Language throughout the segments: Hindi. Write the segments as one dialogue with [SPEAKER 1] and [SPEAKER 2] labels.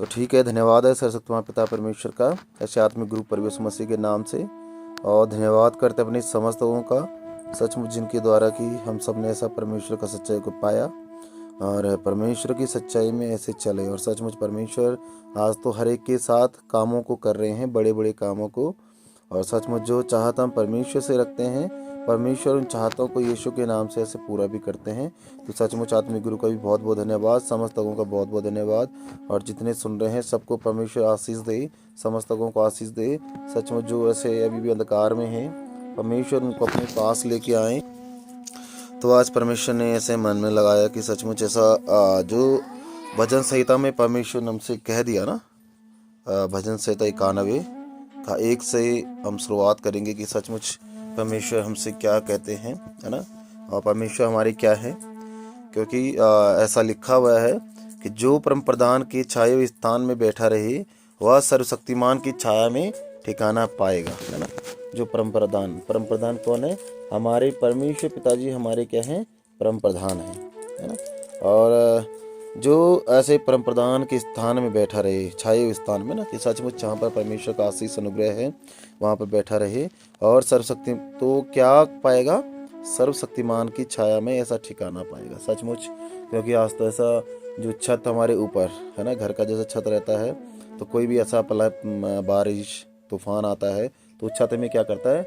[SPEAKER 1] तो ठीक है, धन्यवाद है सर्वशक्तिमान पिता परमेश्वर का, ऐसे आत्मिक गुरु प्रभु यीशु मसीह के नाम से। और धन्यवाद करते अपने समस्त लोगों का, सचमुच जिनके द्वारा कि हम सब ने ऐसा परमेश्वर का सच्चाई को पाया और परमेश्वर की सच्चाई में ऐसे चले। और सचमुच परमेश्वर आज तो हर एक के साथ कामों को कर रहे हैं, बड़े बड़े कामों को। और सचमुच जो चाहता हम परमेश्वर से रखते हैं, परमेश्वर उन चाहतों को यीशु के नाम से ऐसे पूरा भी करते हैं। तो सचमुच आत्मिक गुरु का भी बहुत बहुत धन्यवाद, समस्त लोगों का बहुत बहुत धन्यवाद। और जितने सुन रहे हैं सबको परमेश्वर आशीष दे, समस्त लोगों को आशीष दे। सचमुच जो ऐसे अभी भी अंधकार में हैं, परमेश्वर उनको अपने पास लेके आए। तो आज परमेश्वर ने ऐसे मन में लगाया कि सचमुच ऐसा जो भजन संहिता में परमेश्वर ने हमसे कह दिया ना, भजन संहिता 91 का 1 से हम शुरुआत करेंगे कि सचमुच परमेश्वर हमसे क्या कहते हैं, है ना, और परमेश्वर हमारे क्या है। क्योंकि ऐसा लिखा हुआ है कि जो परम प्रधान की छाया स्थान में बैठा रहे वह सर्वशक्तिमान की छाया में ठिकाना पाएगा, है ना। जो परम प्रधान कौन है? हमारे परमेश्वर पिताजी हमारे क्या हैं? परम प्रधान है ना। और जो ऐसे परम प्रधान के स्थान में बैठा रहे, छाये स्थान में ना, कि सचमुच जहाँ पर परमेश्वर का आशीष अनुग्रह है वहाँ पर बैठा रहे और सर्वशक्ति तो क्या पाएगा? सर्वशक्तिमान की छाया में ऐसा ठिकाना पाएगा। सचमुच क्योंकि आज तो ऐसा जो छत हमारे ऊपर है ना, घर का जैसा छत रहता है, तो कोई भी ऐसा बारिश तूफान आता है तो छत में क्या करता है?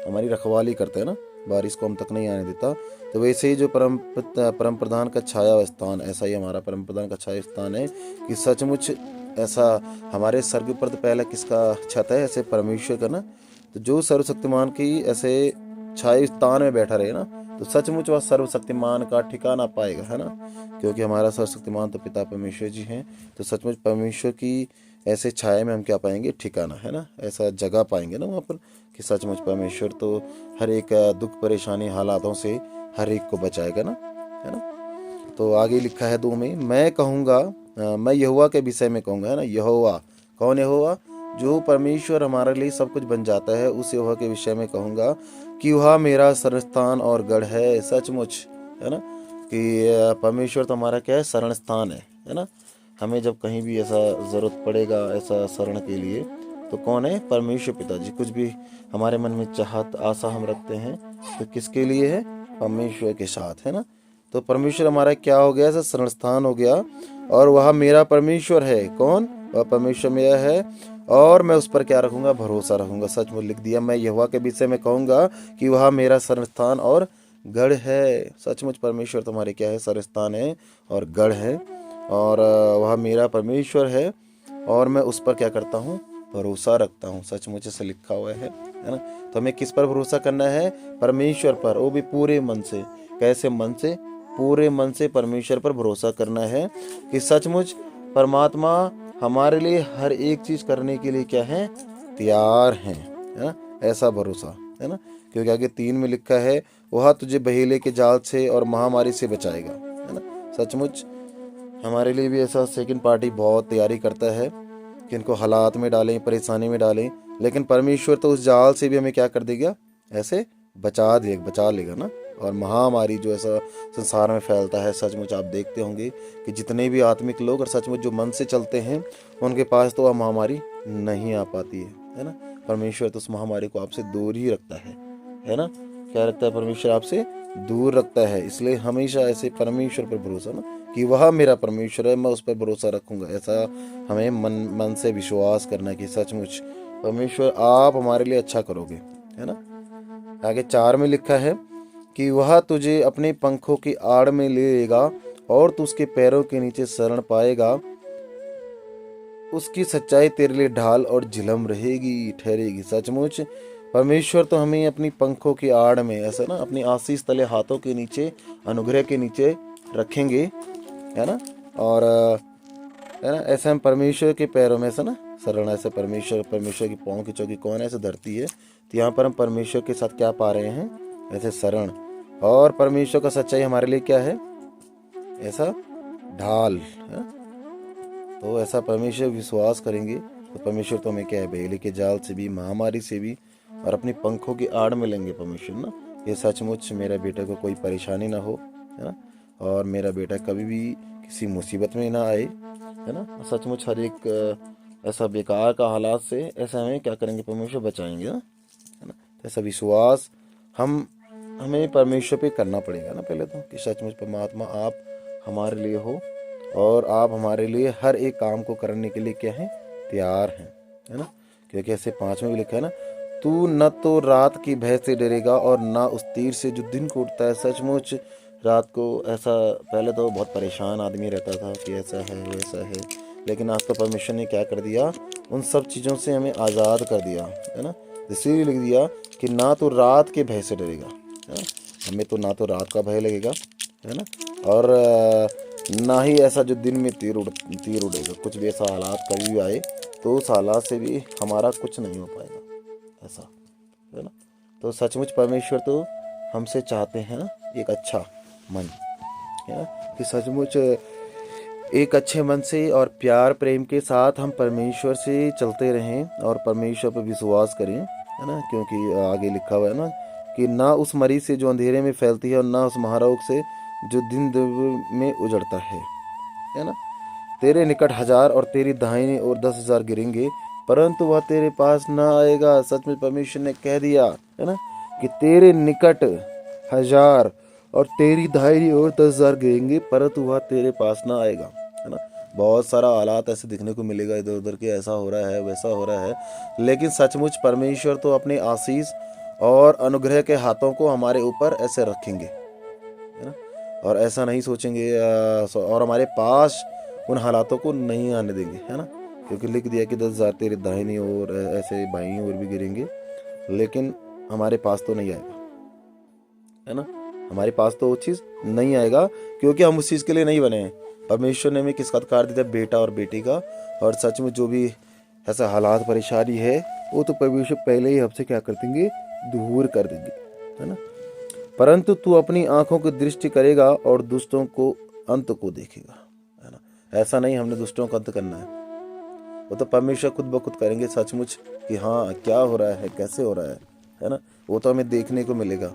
[SPEAKER 1] हमारी रखवाली करता है ना, बारिश को हम तक नहीं आने देता। तो वैसे ही जो परम प्रधान का छाया स्थान, ऐसा ही हमारा परम प्रधान का छाया स्थान है कि सचमुच ऐसा हमारे सर के ऊपर तो पहला किसका छत है? ऐसे परमेश्वर का ना। तो जो सर्वशक्तिमान की ऐसे छाया स्थान में बैठा रहे ना, तो सचमुच वह सर्वशक्तिमान का ठिकाना पाएगा, है ना। क्योंकि हमारा सर्वशक्तिमान तो पिता परमेश्वर जी हैं। तो सचमुच परमेश्वर की ऐसे छाया में हम क्या पाएंगे? ठिकाना, है ना, ऐसा जगह पाएंगे ना वहाँ पर कि सचमुच परमेश्वर तो हर एक दुख परेशानी हालातों से हर एक को बचाएगा ना, है ना। तो आगे लिखा है 2 में, मैं कहूँगा, मैं यहोवा के विषय में कहूँगा, है ना। यहोवा कौन? यहोवा जो परमेश्वर हमारे लिए सब कुछ बन जाता है, उस यहोवा के विषय में कहूँगा कि वह मेरा शरण स्थान और गढ़ है। सचमुच है ना कि परमेश्वर तो हमारा क्या है? शरण स्थान है ना। हमें जब कहीं भी ऐसा ज़रूरत पड़ेगा ऐसा शरण के लिए, तो कौन है? परमेश्वर पिताजी। कुछ भी हमारे मन में चाहत आशा हम रखते हैं तो किसके लिए है? परमेश्वर के साथ, है ना। तो परमेश्वर हमारा क्या हो गया? ऐसा शरण स्थान हो गया और वह मेरा परमेश्वर है। कौन? वह परमेश्वर मेरा है और मैं उस पर क्या रखूंगा? भरोसा रखूंगा। सचमुच लिख दिया, मैं यहोवा के विषय में कहूंगा कि वह मेरा शरण स्थान और गढ़ है। सचमुच परमेश्वर तुम्हारे क्या है? शरण स्थान है और गढ़ है, और वह मेरा परमेश्वर है और मैं उस पर क्या करता हूँ? भरोसा रखता हूँ। सचमुच ऐसे लिखा हुआ है ना। तो हमें किस पर भरोसा करना है? परमेश्वर पर, वो भी पूरे मन से। कैसे मन से? पूरे मन से परमेश्वर पर भरोसा करना है कि सचमुच परमात्मा हमारे लिए हर एक चीज करने के लिए क्या है? तैयार है ना। ऐसा भरोसा, है ना। क्योंकि आगे 3 में लिखा है, वह तुझे बहेले के जाल से और महामारी से बचाएगा, है ना। सचमुच हमारे लिए भी ऐसा सेकंड पार्टी बहुत तैयारी करता है कि इनको हालात में डालें, परेशानी में डालें, लेकिन परमेश्वर तो उस जाल से भी हमें क्या कर देगा? ऐसे बचा लेगा ना। और महामारी जो ऐसा संसार में फैलता है, सचमुच आप देखते होंगे कि जितने भी आत्मिक लोग और सचमुच जो मन से चलते हैं उनके पास तो वह महामारी नहीं आ पाती है ना। परमेश्वर तो उस महामारी को आपसे दूर ही रखता है ना। क्या रखता है? परमेश्वर आपसे दूर रखता है। इसलिए हमेशा ऐसे परमेश्वर पर भरोसा ना, कि वह मेरा परमेश्वर है, मैं उस पर भरोसा रखूंगा। ऐसा हमें मन से विश्वास करना कि सचमुच परमेश्वर आप हमारे लिए अच्छा करोगे, है ना। आगे 4 में लिखा है कि वह तुझे अपने पंखों की आड़ में ले लेगा और तू उसके पैरों के नीचे शरण पाएगा। उसकी सच्चाई तेरे लिए ढाल और झिलम रहेगी, ठहरेगी। सचमुच परमेश्वर तो हमें अपनी पंखों की आड़ में, ऐसा ना, अपनी आशीष तले हाथों के नीचे, अनुग्रह के नीचे रखेंगे, है ना। और है ना, ऐसे हम परमेश्वर के पैरों में ऐसा ना शरण, ऐसे परमेश्वर की पाँव की चौकी कौन है? ऐसे धरती है। तो यहाँ पर हम परमेश्वर के साथ क्या पा रहे हैं? ऐसे शरण। और परमेश्वर का सच्चाई हमारे लिए क्या है? ऐसा ढाल है। तो ऐसा परमेश्वर विश्वास करेंगे तो परमेश्वर तो हमें क्या है? बहेली के जाल से भी, महामारी से भी और अपनी पंखों की आड़ में लेंगे परमेश्वर ना। ये सचमुच मेरे बेटे को कोई परेशानी ना हो, है ना। और मेरा बेटा कभी भी किसी मुसीबत में ना आए, है ना। सचमुच हर एक ऐसा बेकार का हालात से ऐसा हमें क्या करेंगे, परमेश्वर बचाएंगे ना, है ना। तो ऐसा विश्वास हमें परमेश्वर पे करना पड़ेगा ना पहले तो, कि सचमुच परमात्मा आप हमारे लिए हो और आप हमारे लिए हर एक काम को करने के लिए क्या है, तैयार हैं, है ना। क्योंकि ऐसे 5 में भी लिखा है ना, तू न तो रात की भय से डरेगा और ना उस तीर से जो दिन को उठता है। सचमुच रात को ऐसा पहले तो बहुत परेशान आदमी रहता था कि ऐसा है वैसा है, लेकिन आज तो परमेश्वर ने क्या कर दिया, उन सब चीज़ों से हमें आज़ाद कर दिया, है ना। इसीलिए लिख दिया कि ना तो रात के भय से डरेगा, है ना। हमें तो ना तो रात का भय लगेगा, है ना, और ना ही ऐसा जो दिन में तीर उड़ेगा। कुछ भी ऐसा हालात कभी भी आए तो उस हालात से भी हमारा कुछ नहीं हो पाएगा, ऐसा, है ना। तो सचमुच परमेश्वर तो हमसे चाहते हैं ना एक अच्छा मन, है ना, कि सचमुच एक अच्छे मन से और प्यार प्रेम के साथ हम परमेश्वर से चलते रहें और परमेश्वर पर विश्वास करें, है ना। क्योंकि आगे लिखा हुआ है ना कि ना उस मरी से जो अंधेरे में फैलती है और ना उस महारोग से जो दिन में उजड़ता है ना। तेरे निकट 1000 और तेरी दाहिनी ओर 10,000 गिरेंगे, परंतु वह तेरे पास ना आएगा। सच में परमेश्वर ने कह दिया, है ना, कि तेरे निकट 1000 और तेरी दाहिनी ओर 10,000 गिरेंगे, परंतु वह तेरे पास ना आएगा, है ना। बहुत सारा हालात ऐसे दिखने को मिलेगा इधर उधर के, ऐसा हो रहा है वैसा हो रहा है, लेकिन सचमुच परमेश्वर तो अपने आशीष और अनुग्रह के हाथों को हमारे ऊपर ऐसे रखेंगे, है ना। और ऐसा नहीं सोचेंगे और हमारे पास उन हालातों को नहीं आने देंगे, है ना। क्योंकि लिख दिया कि 10,000 तेरे दाहिनी ओर ऐसे बाईं ओर भी गिरेंगे, लेकिन हमारे पास तो नहीं आएगा, है ना। हमारे पास तो वो चीज़ नहीं आएगा, क्योंकि हम उस चीज़ के लिए नहीं बने हैं। परमेश्वर ने हमें किसका अधिकार दिया, बेटा और बेटी का। और सच में जो भी ऐसा हालात परेशानी है वो तो परमेश्वर पहले ही हमसे क्या कर देंगे, दूर कर देंगे, है ना। परंतु तू अपनी आंखों की दृष्टि करेगा और दुष्टों को अंत को देखेगा, है ना। ऐसा नहीं हमने दुष्टों का अंत करना है, वो तो परमेश्वर खुद ब खुद करेंगे सचमुच, कि हाँ क्या हो रहा है कैसे हो रहा है ना। वो तो हमें देखने को मिलेगा,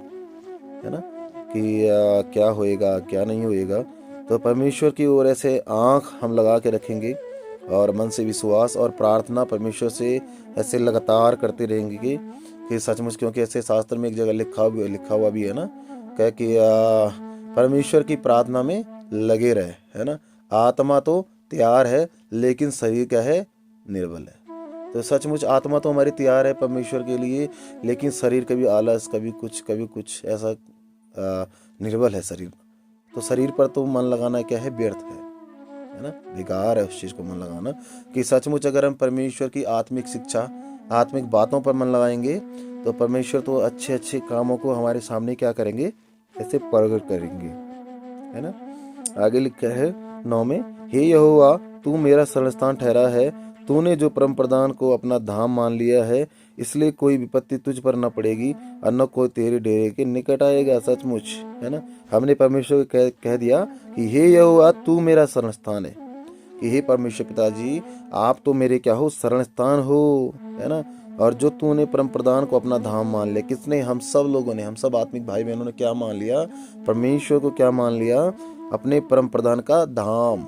[SPEAKER 1] है ना, कि क्या होएगा क्या नहीं होएगा। तो परमेश्वर की ओर ऐसे आंख हम लगा के रखेंगे और मन से विश्वास और प्रार्थना परमेश्वर से ऐसे लगातार करते रहेंगे कि सचमुच, क्योंकि ऐसे शास्त्र में एक जगह लिखा हुआ भी है ना, कह कि परमेश्वर की प्रार्थना में लगे रहे, है ना। आत्मा तो तैयार है लेकिन शरीर क्या है, निर्बल है। तो सचमुच आत्मा तो हमारी तैयार है परमेश्वर के लिए, लेकिन शरीर कभी आलस कभी कुछ ऐसा निर्बल है शरीर। तो शरीर पर तो मन लगाना क्या है, व्यर्थ है ना, बेकार है उस चीज़ को मन लगाना। कि सचमुच अगर हम परमेश्वर की आत्मिक शिक्षा आत्मिक बातों पर मन लगाएंगे तो परमेश्वर तो अच्छे अच्छे कामों को हमारे सामने क्या करेंगे, ऐसे प्रकट करेंगे, है ना। आगे लिखा है 9 में, हे यहोवा तू मेरा शरणस्थान ठहरा है, तूने जो परम प्रधान को अपना धाम मान लिया है, इसलिए कोई विपत्ति तुझ पर न पड़ेगी और न कोई तेरे डेरे के निकट आएगा। सचमुच, है ना, हमने परमेश्वर को कह दिया कि हे यहोवा तू मेरा शरणस्थान है, कि हे परमेश्वर पिताजी आप तो मेरे क्या हो, शरण स्थान हो, है ना। और जो तूने परम प्रधान को अपना धाम मान लिया, किसने, हम सब लोगों ने, हम सब आत्मिक भाई बहनों ने क्या मान लिया, परमेश्वर को क्या मान लिया, अपने परम प्रधान का धाम,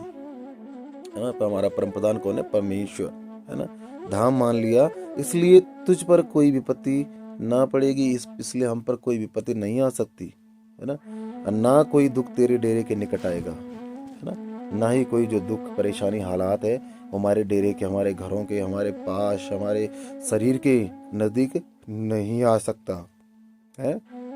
[SPEAKER 1] है ना। तो हमारा परम प्रधान कौन है, परमेश्वर, है ना, धाम मान लिया, इसलिए तुझ पर कोई विपत्ति ना पड़ेगी, इसलिए हम पर कोई विपत्ति नहीं आ सकती, है ना। और ना कोई दुख तेरे डेरे के निकट आएगा, है ना। ना ही कोई जो दुख परेशानी हालात है हमारे डेरे के, हमारे घरों के, हमारे पास, हमारे शरीर के नज़दीक नहीं आ सकता है,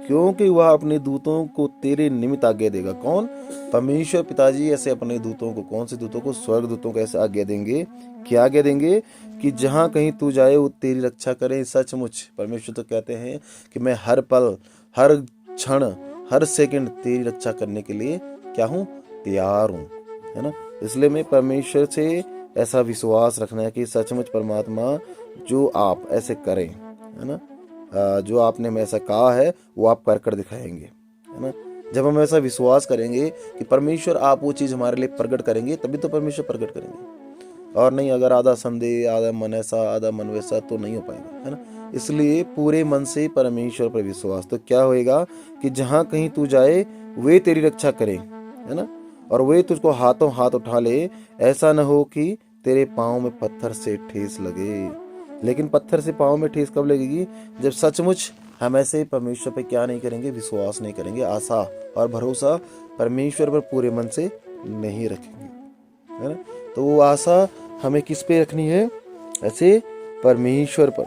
[SPEAKER 1] क्योंकि वह अपने दूतों को तेरे निमित्त आज्ञा देगा। कौन, परमेश्वर पिताजी ऐसे अपने दूतों को, कौन से दूतों को, स्वर्ग दूतों को ऐसे आज्ञा देंगे, क्या आज्ञा देंगे, कि जहाँ कहीं तू जाए वो तेरी रक्षा करें। सचमुच परमेश्वर तो कहते हैं कि मैं हर पल हर क्षण हर सेकंड तेरी रक्षा करने के लिए क्या हूँ, तैयार हूँ, है ना। इसलिए मैं परमेश्वर से ऐसा विश्वास रखना है कि सचमुच परमात्मा जो आप ऐसे करें, है ना, जो आपने में ऐसा कहा है वो आप कर कर दिखाएंगे, है ना। जब हम ऐसा विश्वास करेंगे कि परमेश्वर आप वो चीज़ हमारे लिए प्रकट करेंगे, तभी तो परमेश्वर प्रकट करेंगे। और नहीं, अगर आधा संदेह, आधा मन ऐसा, आधा मन वैसा, तो नहीं हो पाएगा, है ना। इसलिए पूरे मन से परमेश्वर पर विश्वास, तो क्या होएगा कि जहाँ कहीं तू जाए वे तेरी रक्षा करें, है ना। और वे तुझको हाथों हाथ उठा ले, ऐसा न हो कि तेरे पाँव में पत्थर से ठेस लगे। लेकिन पत्थर से पाँव में ठेस कब लगेगी? जब सचमुच हम ऐसे परमेश्वर पे क्या नहीं करेंगे, विश्वास नहीं करेंगे, आशा और भरोसा परमेश्वर पर पूरे मन से नहीं रखेंगे, है ना। तो वो आशा हमें किस पे रखनी है? ऐसे परमेश्वर पर,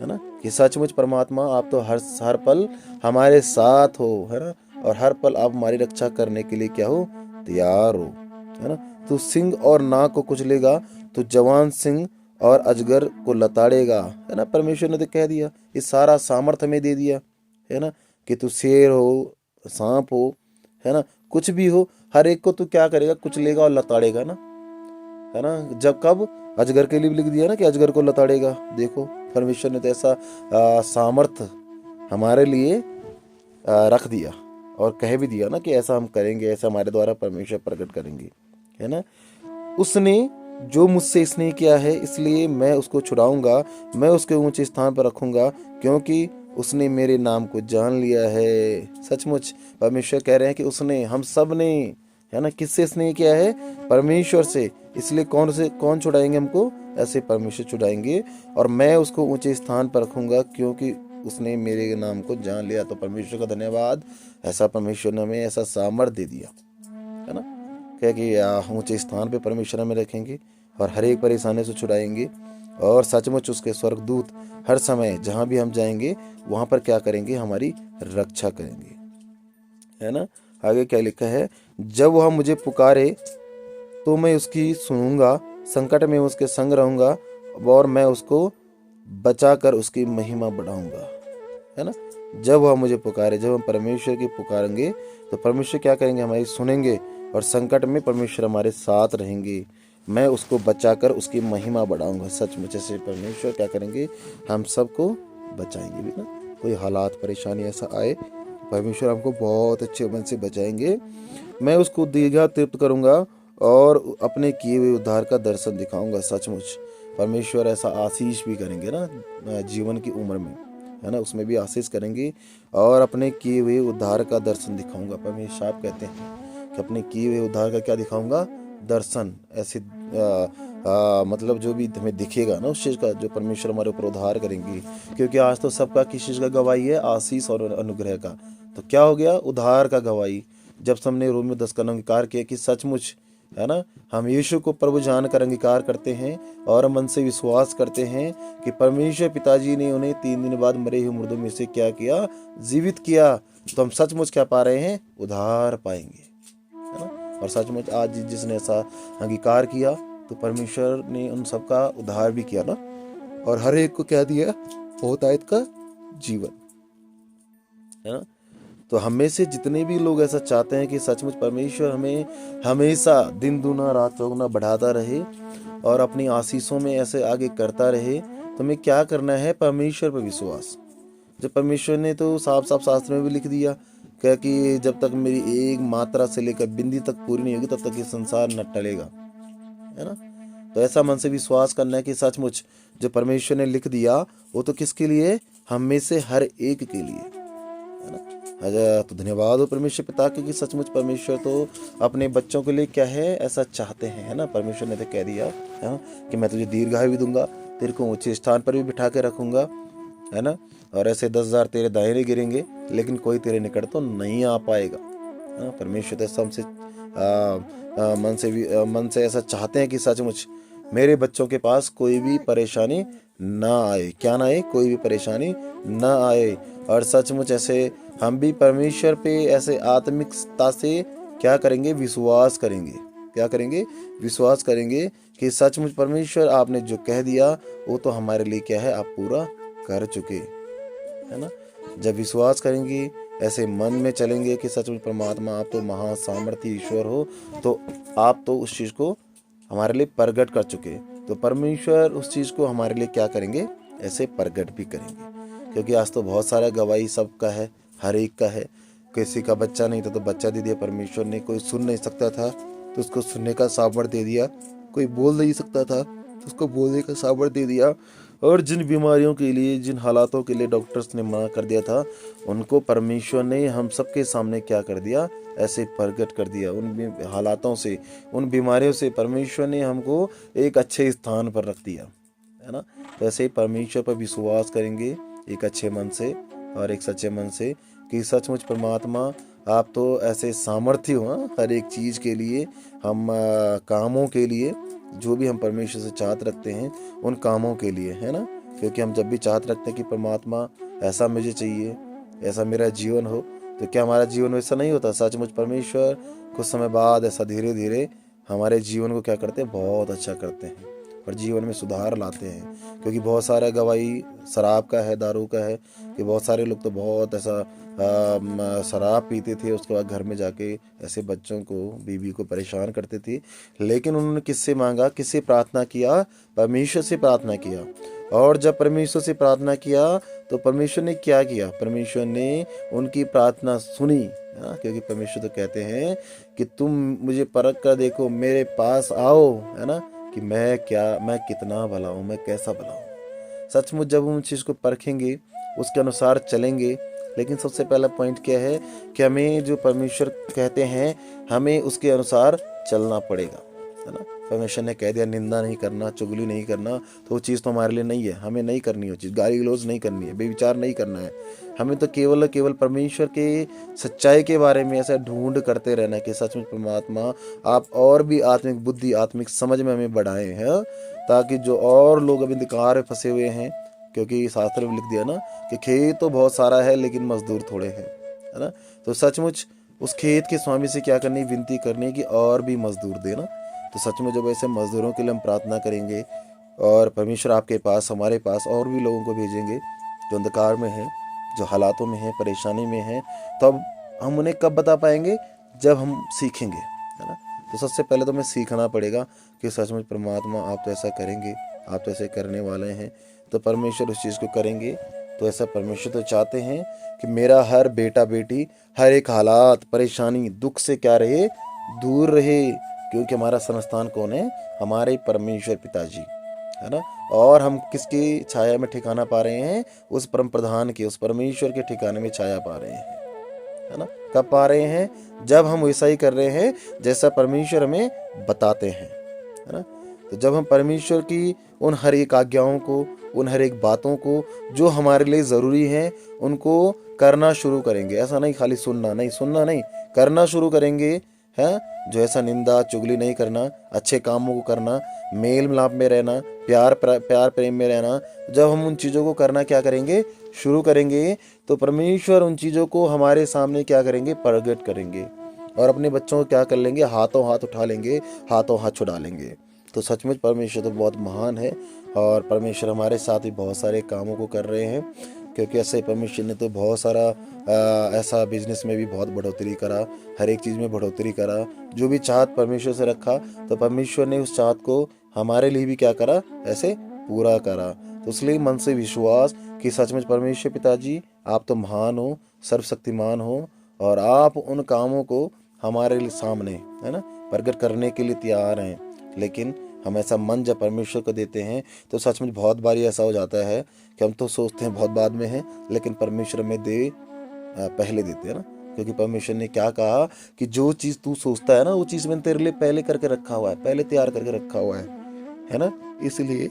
[SPEAKER 1] है ना, कि सचमुच परमात्मा आप तो हर पल हमारे साथ हो, है ना, और हर पल आप हमारी रक्षा करने के लिए क्या हो? तैयार हो, है ना। तू सिंह और नाग को कुचलेगा, तो जवान सिंह और अजगर को लताड़ेगा, है ना। परमेश्वर ने तो कह दिया, ये सारा सामर्थ्य हमें दे दिया, है ना, कि तू शेर हो, सांप हो, है ना, कुछ भी हो, हर एक को तू क्या करेगा? कुचलेगा और लताड़ेगा ना, है ना। जब कब? अजगर के लिए भी लिख दिया ना कि अजगर को लताड़ेगा। देखो परमेश्वर ने तो ऐसा सामर्थ्य हमारे लिए रख दिया और कह भी दिया ना कि ऐसा हम करेंगे, ऐसा हमारे द्वारा परमेश्वर प्रकट करेंगे, है ना। उसने जो मुझसे स्नेह किया है, इसलिए मैं उसको छुड़ाऊंगा, मैं उसके ऊंचे स्थान पर रखूंगा, क्योंकि उसने मेरे नाम को जान लिया है। सचमुच परमेश्वर कह रहे हैं कि उसने, हम सब ने, है ना, किससे स्नेह किया है? परमेश्वर से। इसलिए कौन छुड़ाएंगे हमको? ऐसे परमेश्वर छुड़ाएंगे, और मैं उसको ऊंचे स्थान पर रखूंगा, क्योंकि उसने मेरे नाम को जान लिया। तो परमेश्वर का धन्यवाद, ऐसा परमेश्वर ने हमें ऐसा सामर्थ्य दे दिया, है ना, क्या कि ऊंचे स्थान पे परमेश्वर हमें रखेंगे और हर एक परेशानी से छुड़ाएंगे। और सचमुच उसके स्वर्गदूत हर समय जहाँ भी हम जाएंगे वहाँ पर क्या करेंगे? हमारी रक्षा करेंगे, है ना। आगे क्या लिखा है? जब वह मुझे पुकारे तो मैं उसकी सुनूंगा, संकट में उसके संग रहूंगा, और मैं उसको बचाकर उसकी महिमा बढ़ाऊंगा, है ना। जब वह मुझे पुकारे, जब हम परमेश्वर की पुकारेंगे तो परमेश्वर क्या करेंगे? हमारी सुनेंगे, और संकट में परमेश्वर हमारे साथ रहेंगे। मैं उसको बचाकर उसकी महिमा बढ़ाऊंगा। सचमुच ऐसे परमेश्वर क्या करेंगे? हम सबको बचाएंगे भी ना। कोई हालात परेशानी ऐसा आए, परमेश्वर हमको बहुत अच्छे मन से बचाएंगे। मैं उसको दीर्घा तृप्त करूंगा और अपने किए हुए उद्धार का दर्शन दिखाऊंगा। सचमुच परमेश्वर ऐसा आशीष भी करेंगे ना जीवन की उम्र में, है ना, उसमें भी आशीष करेंगे और अपने किए हुए उद्धार का दर्शन दिखाऊंगा। परमेश्वर आप कहते हैं कि अपने किए हुए उद्धार का क्या दिखाऊंगा? दर्शन। ऐसे मतलब जो भी हमें दिखेगा ना उस चीज़ का, जो परमेश्वर हमारे ऊपर उद्धार करेंगे। क्योंकि आज तो सबका किस चीज़ का गवाही है? आशीष और अनुग्रह का। तो क्या हो गया? उद्धार का गवाही। जब सबने रोमियो 10 का अंगीकार किया कि सचमुच, है ना, हम यीशु को प्रभु जानकर अंगीकार करते हैं और मन से विश्वास करते हैं कि परमेश्वर पिताजी ने उन्हें 3 दिन बाद मरे हुए मुर्दों में से क्या किया? जीवित किया। तो हम सचमुच क्या पा रहे हैं? उद्धार पाएंगे, है ना। और सचमुच आज जिसने ऐसा अंगीकार किया तो परमेश्वर ने उन सबका उद्धार भी किया ना, और हर एक को क्या दिया? बहुतायत का जीवन, है ना। तो हमें से जितने भी लोग ऐसा चाहते हैं कि सचमुच परमेश्वर हमें हमेशा दिन दूना रात चौगुना बढ़ाता रहे और अपनी आशीषों में ऐसे आगे करता रहे, तो हमें क्या करना है? परमेश्वर पर विश्वास। जब परमेश्वर ने तो साफ साफ शास्त्र में भी लिख दिया क्या कि जब तक मेरी एक मात्रा से लेकर बिंदी तक पूरी नहीं होगी तब तक ये संसार न टलेगा, है ना। तो ऐसा मन से विश्वास करना है कि सचमुच जो परमेश्वर ने लिख दिया वो तो किसके लिए? हम में से हर एक के लिए, है ना। तो धन्यवाद हो परमेश्वर पिता के कि सचमुच परमेश्वर तो अपने बच्चों के लिए क्या है? ऐसा चाहते हैं, है ना। परमेश्वर ने तो कह दिया, है, कि मैं तुझे दीर्घायु भी दूंगा, तेरे को ऊंचे स्थान पर भी बिठा के रखूंगा, है ना। और ऐसे 10,000 तेरे दाहिने गिरेंगे लेकिन कोई तेरे निकट तो नहीं आ पाएगा, है ना। परमेश्वर तो हमसे मन से ऐसा चाहते हैं कि सचमुच मेरे बच्चों के पास कोई भी परेशानी ना आए। क्या ना आए? कोई भी परेशानी ना आए। और सचमुच ऐसे हम भी परमेश्वर पे ऐसे आत्मिकता से क्या करेंगे? विश्वास करेंगे। क्या करेंगे? विश्वास करेंगे कि सचमुच परमेश्वर आपने जो कह दिया वो तो हमारे लिए क्या है? आप पूरा कर चुके, है ना। जब विश्वास करेंगे, ऐसे मन में चलेंगे कि सचमुच परमात्मा आप तो महासामर्थ्य ईश्वर हो, तो आप तो उस चीज़ को हमारे लिए प्रगट कर चुके, तो परमेश्वर उस चीज़ को हमारे लिए क्या करेंगे? ऐसे प्रगट भी करेंगे। क्योंकि आज तो बहुत सारा गवाही सबका है, हर एक का है। किसी का बच्चा नहीं था तो बच्चा दे दिया परमेश्वर ने, कोई सुन नहीं सकता था तो उसको सुनने का सामर्थ्य दे दिया, कोई बोल नहीं सकता था तो उसको बोलने का सामर्थ्य दे दिया, और जिन बीमारियों के लिए, जिन हालातों के लिए डॉक्टर्स ने मना कर दिया था, उनको परमेश्वर ने हम सबके सामने क्या कर दिया, ऐसे प्रकट कर दिया। उन हालातों से, उन बीमारियों से परमेश्वर ने हमको एक अच्छे स्थान पर रख दिया, है ना। तो ऐसे ही परमेश्वर पर विश्वास करेंगे एक अच्छे मन से और एक सच्चे मन से कि सचमुच परमात्मा आप तो ऐसे सामर्थ्य हो, हर एक चीज़ के लिए, हम कामों के लिए, जो भी हम परमेश्वर से चाहत रखते हैं उन कामों के लिए, है ना। क्योंकि हम जब भी चाहत रखते हैं कि परमात्मा ऐसा मुझे चाहिए, ऐसा मेरा जीवन हो, तो क्या हमारा जीवन वैसा नहीं होता। सचमुच परमेश्वर कुछ समय बाद ऐसा धीरे धीरे हमारे जीवन को क्या करते हैं, बहुत अच्छा करते हैं और जीवन में सुधार लाते हैं। क्योंकि बहुत सारा गवाही शराब का है, दारू का है, कि बहुत सारे लोग तो बहुत ऐसा शराब पीते थे, उसके बाद घर में जाके ऐसे बच्चों को, बीवी को परेशान करते थे। लेकिन उन्होंने किससे मांगा, किससे प्रार्थना किया, परमेश्वर से प्रार्थना किया। और जब परमेश्वर से प्रार्थना किया तो परमेश्वर ने क्या किया, परमेश्वर ने उनकी प्रार्थना सुनी, क्योंकि परमेश्वर तो कहते हैं कि तुम मुझे परख कर देखो, मेरे पास आओ, है ना, कि मैं कितना भला हूँ, मैं कैसा भला हूँ। सचमुच जब हम उन चीज़ को परखेंगे, उसके अनुसार चलेंगे। लेकिन सबसे पहला पॉइंट क्या है कि हमें जो परमेश्वर कहते हैं, हमें उसके अनुसार चलना पड़ेगा, है ना। परमेश्वर ने कह दिया निंदा नहीं करना, चुगली नहीं करना, तो वो चीज़ तो हमारे लिए नहीं है, हमें नहीं करनी वो चीज़। गाली गलौज नहीं करनी है, बेविचार नहीं करना है, हमें तो केवल परमेश्वर के सच्चाई के बारे में ऐसा ढूंढ करते रहना कि सचमुच परमात्मा आप और भी आत्मिक बुद्धि, आत्मिक समझ में हमें बढ़ाए हैं, ताकि जो और लोग अभी अंधकार में फंसे हुए हैं, क्योंकि शास्त्र में लिख दिया ना कि खेत तो बहुत सारा है लेकिन मजदूर थोड़े हैं, है ना। तो सचमुच उस खेत के स्वामी से क्या करनी, विनती करनी कि और भी मजदूर देना। तो सच में जब ऐसे मजदूरों के लिए हम प्रार्थना करेंगे और परमेश्वर आपके पास, हमारे पास और भी लोगों को भेजेंगे जो अंधकार में हैं, जो हालातों में हैं, परेशानी में हैं, तो अब हम उन्हें कब बता पाएंगे, जब हम सीखेंगे, है ना। तो सबसे पहले तो हमें सीखना पड़ेगा कि सचमुच परमात्मा आप तो ऐसा करेंगे, आप तो ऐसे करने वाले हैं, तो परमेश्वर उस चीज़ को करेंगे। तो ऐसा परमेश्वर तो चाहते हैं कि मेरा हर बेटा बेटी हर एक हालात, परेशानी, दुख से क्या रहे, दूर रहे। क्योंकि हमारा संस्थान कौन है, हमारे परमेश्वर पिताजी, है ना। और हम किसकी छाया में ठिकाना पा रहे हैं, उस परम प्रधान के, उस परमेश्वर के ठिकाने में छाया पा रहे हैं, है ना। कब पा रहे हैं, जब हम वैसा ही कर रहे हैं जैसा परमेश्वर हमें बताते हैं, है ना। तो जब हम परमेश्वर की उन हर एक आज्ञाओं को, उन हर एक बातों को जो हमारे लिए ज़रूरी हैं, उनको करना शुरू करेंगे, ऐसा नहीं खाली सुनना नहीं, करना शुरू करेंगे, है। जो ऐसा निंदा चुगली नहीं करना, अच्छे कामों को करना, मेल मिलाप में रहना, प्यार प्रेम में रहना, जब हम उन चीज़ों को करना क्या करेंगे, शुरू करेंगे, तो परमेश्वर उन चीज़ों को हमारे सामने क्या करेंगे, प्रगट करेंगे। और अपने बच्चों को क्या कर लेंगे, हाथों हाथ उठा लेंगे, हाथों हाथ छुड़ा लेंगे। तो सचमुच परमेश्वर तो बहुत महान है और परमेश्वर हमारे साथ ही बहुत सारे कामों को कर रहे हैं। क्योंकि ऐसे परमेश्वर ने तो बहुत सारा ऐसा बिजनेस में भी बहुत बढ़ोतरी करा, हर एक चीज़ में बढ़ोतरी करा। जो भी चाहत परमेश्वर से रखा, तो परमेश्वर ने उस चाहत को हमारे लिए भी क्या करा, ऐसे पूरा करा। तो इसलिए मन से विश्वास कि सचमुच परमेश्वर पिताजी आप तो महान हो, सर्वशक्तिमान हो, और आप उन कामों को हमारे लिए सामने, है ना, प्रकट करने के लिए तैयार हैं। लेकिन हम ऐसा मन जब परमेश्वर को देते हैं, तो सच में बहुत बारी ऐसा हो जाता है कि हम तो सोचते हैं बहुत बाद में है, लेकिन परमेश्वर में पहले देते हैं ना। क्योंकि परमेश्वर ने क्या कहा कि जो चीज़ तू सोचता है ना, वो चीज़ मैंने तेरे लिए पहले करके रखा हुआ है, पहले तैयार करके रखा हुआ है ना। इसलिए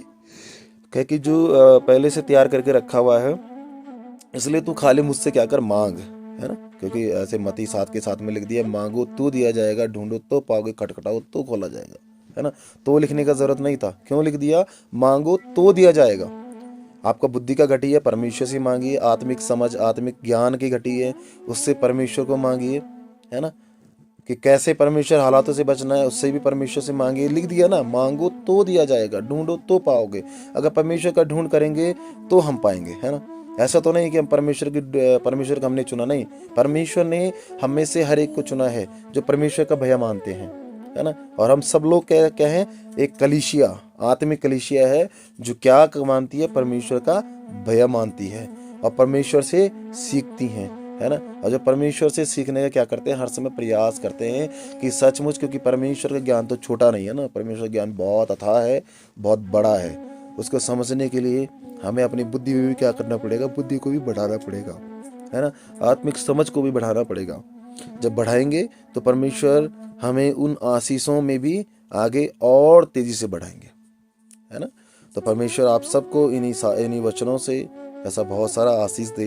[SPEAKER 1] कह कि जो पहले से तैयार करके रखा हुआ है, इसलिए तू खाली मुझसे क्या कर, मांग, है ना। क्योंकि ऐसे मत्ती 7 के 7 में लिख दिया, मांगो तो दिया जाएगा, ढूंढो तो पाओगे, खटखटाओ तो खोला जाएगा, है ना। तो लिखने का जरूरत नहीं था, क्यों लिख दिया, मांगो तो दिया जाएगा। आपका बुद्धि का घटी है, परमेश्वर से मांगिए, आत्मिक समझ, आत्मिक ज्ञान की घटी है, उससे परमेश्वर को मांगिए, है ना। कि कैसे परमेश्वर हालातों से बचना है, उससे भी परमेश्वर से मांगिए। लिख दिया ना, मांगो तो दिया जाएगा, ढूंढो तो पाओगे। अगर परमेश्वर का ढूंढ करेंगे तो हम पाएंगे, है ना। ऐसा तो नहीं कि हम परमेश्वर का हमने चुना, नहीं, परमेश्वर ने हम में से हर एक को चुना है जो परमेश्वर का भय मानते हैं, है ना। और हम सब लोग क्या हैं, एक कलीसिया, आत्मिक कलीसिया है जो क्या मानती है, परमेश्वर का भय मानती है और परमेश्वर से सीखती हैं, है ना। और जो परमेश्वर से सीखने का क्या करते हैं, हर समय प्रयास करते हैं कि सचमुच, क्योंकि परमेश्वर का ज्ञान तो छोटा नहीं है ना, परमेश्वर का ज्ञान बहुत अथाह है, बहुत बड़ा है। उसको समझने के लिए हमें अपनी बुद्धि में भी क्या करना पड़ेगा, बुद्धि को भी बढ़ाना पड़ेगा, है ना, आत्मिक समझ को भी बढ़ाना पड़ेगा। जब बढ़ाएंगे तो परमेश्वर हमें उन आशीषों में भी आगे और तेजी से बढ़ाएंगे, है ना। तो परमेश्वर आप सबको इन्हीं वचनों से ऐसा बहुत सारा आशीष दे,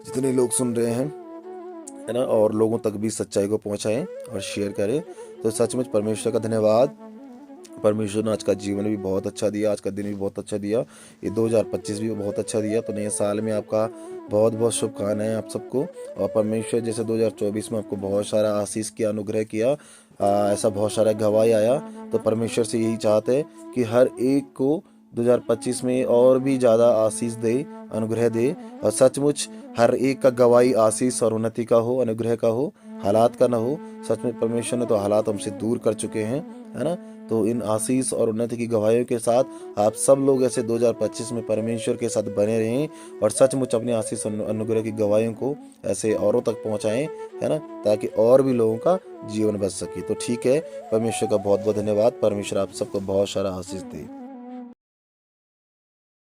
[SPEAKER 1] जितने लोग सुन रहे हैं, है ना, और लोगों तक भी सच्चाई को पहुंचाएं और शेयर करें। तो सचमुच परमेश्वर का धन्यवाद। परमेश्वर ने आज का जीवन भी बहुत अच्छा दिया, आज का दिन भी बहुत अच्छा दिया, ये 2025 भी बहुत अच्छा दिया। तो नए साल में आपका बहुत बहुत शुभकामनाएं आप सबको। और परमेश्वर जैसे 2024 में आपको बहुत सारा आशीष किया, अनुग्रह किया, ऐसा बहुत सारा गवाही आया, तो परमेश्वर से यही चाहते हैं कि हर एक को 2025 में और भी ज़्यादा आशीष दे, अनुग्रह दे। और सचमुच हर एक का गवाही आशीष और उन्नति का हो, अनुग्रह का हो, हालात का ना हो। सचमुच परमेश्वर ने तो हालात हमसे दूर कर चुके हैं, है ना। तो इन आशीष और उन्नति की गवाहियों के साथ आप सब लोग ऐसे 2025 में परमेश्वर के साथ बने रहें और सचमुच अपनी आशीष अनुग्रह की गवाहियों को ऐसे औरों तक पहुंचाएं, है ना, ताकि और भी लोगों का जीवन बच सके। तो ठीक है, परमेश्वर का बहुत बहुत धन्यवाद। परमेश्वर आप सबको बहुत सारा आशीष दे।